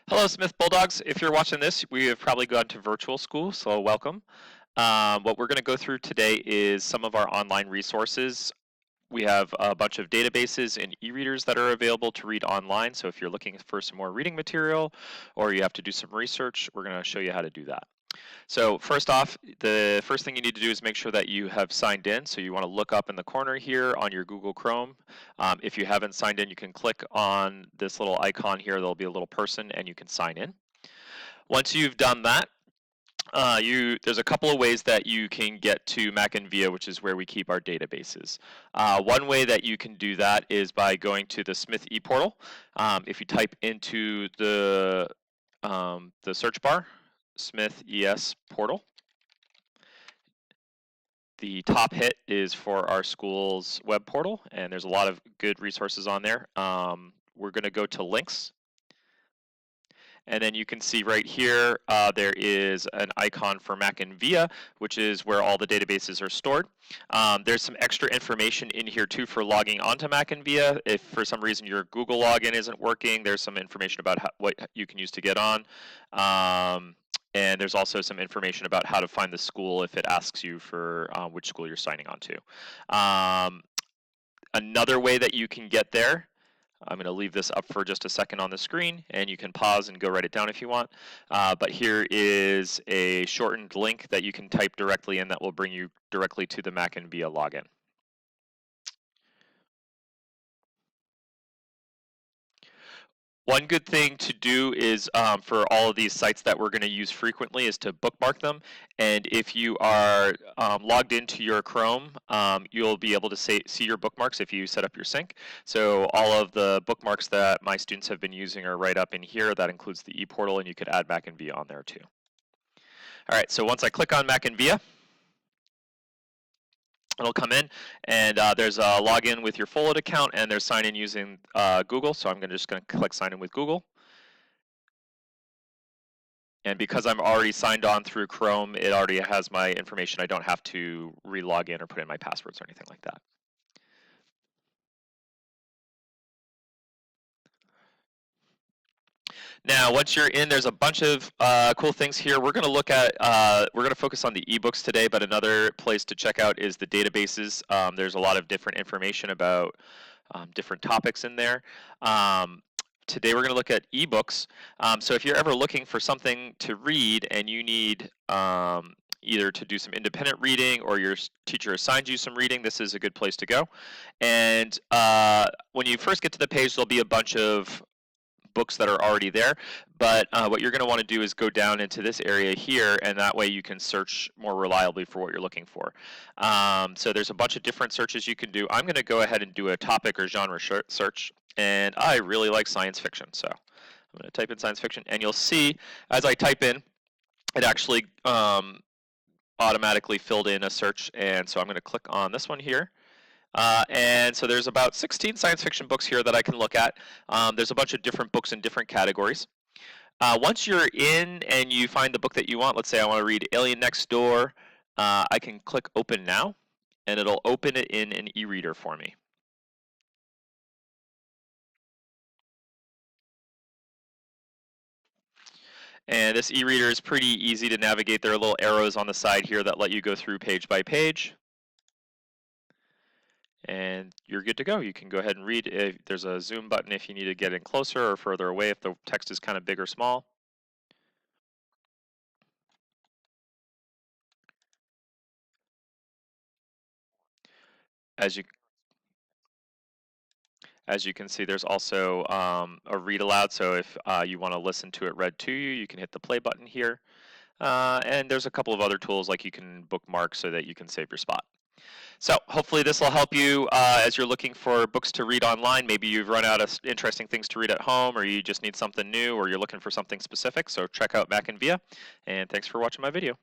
Hello, Smith Bulldogs. If you're watching this, we have probably gone to virtual school, so welcome. What we're going to go through today is some of our online resources. We have a bunch of databases and e-readers that are available to read online. So if you're looking for some more reading material or you have to do some research, we're going to show you how to do that. So first off, the first thing you need to do is make sure that you have signed in. So you want to look up in the corner here on your Google Chrome. If you haven't signed in, you can click on this little icon here. There'll be a little person and you can sign in. Once you've done that, there's a couple of ways that you can get to Mackinvia, which is where we keep our databases. One way that you can do that is by going to the Smith ePortal. If you type into the search bar, Smith ES Portal, the top hit is for our school's web portal, and there's a lot of good resources on there. We're going to go to links. And then you can see right here, there is an icon for Mackinvia, which is where all the databases are stored. There's some extra information in here too for logging onto Mackinvia. If for some reason your Google login isn't working, there's some information about what you can use to get on. And there's also some information about how to find the school if it asks you for which school you're signing on to. Another way that you can get there, I'm going to leave this up for just a second on the screen, and you can pause and go write it down if you want. But here is a shortened link that you can type directly in that will bring you directly to the Mackinvia login. One good thing to do is for all of these sites that we're going to use frequently is to bookmark them. And if you are logged into your Chrome, you'll be able to see your bookmarks if you set up your sync. So all of the bookmarks that my students have been using are right up in here. That includes the ePortal, and you could add Mackinvia on there too. All right, so once I click on Mackinvia, it'll come in, and there's a login with your Follett account, and there's sign in using Google. So I'm just going to click sign in with Google. And because I'm already signed on through Chrome, it already has my information. I don't have to re-log in or put in my passwords or anything like that. Now, once you're in, there's a bunch of cool things here. We're going to look at, we're going to focus on the eBooks today, but another place to check out is the databases. There's a lot of different information about different topics in there. Today we're going to look at eBooks. So if you're ever looking for something to read and you need either to do some independent reading or your teacher assigns you some reading, this is a good place to go. And when you first get to the page, there'll be a bunch of books that are already there, but what you're going to want to do is go down into this area here, and that way you can search more reliably for what you're looking for. So there's a bunch of different searches you can do. I'm going to go ahead and do a topic or genre search, and I really like science fiction, so I'm going to type in science fiction, and you'll see as I type in, it actually automatically filled in a search, and so I'm going to click on this one here. And so there's about 16 science fiction books here that I can look at. There's a bunch of different books in different categories. Once you're in and you find the book that you want, let's say I want to read Alien Next Door, I can click Open Now, and it'll open it in an e-reader for me. And this e-reader is pretty easy to navigate. There are little arrows on the side here that let you go through page by page. And you're good to go. You can go ahead and read. There's a zoom button if you need to get in closer or further away if the text is kind of big or small. As you can see, there's also a read aloud. So if you want to listen to it read to you, you can hit the play button here. And there's a couple of other tools, like you can bookmark so that you can save your spot. So hopefully this will help you as you're looking for books to read online. Maybe you've run out of interesting things to read at home, or you just need something new, or you're looking for something specific. So check out Mackinvia, and thanks for watching my video.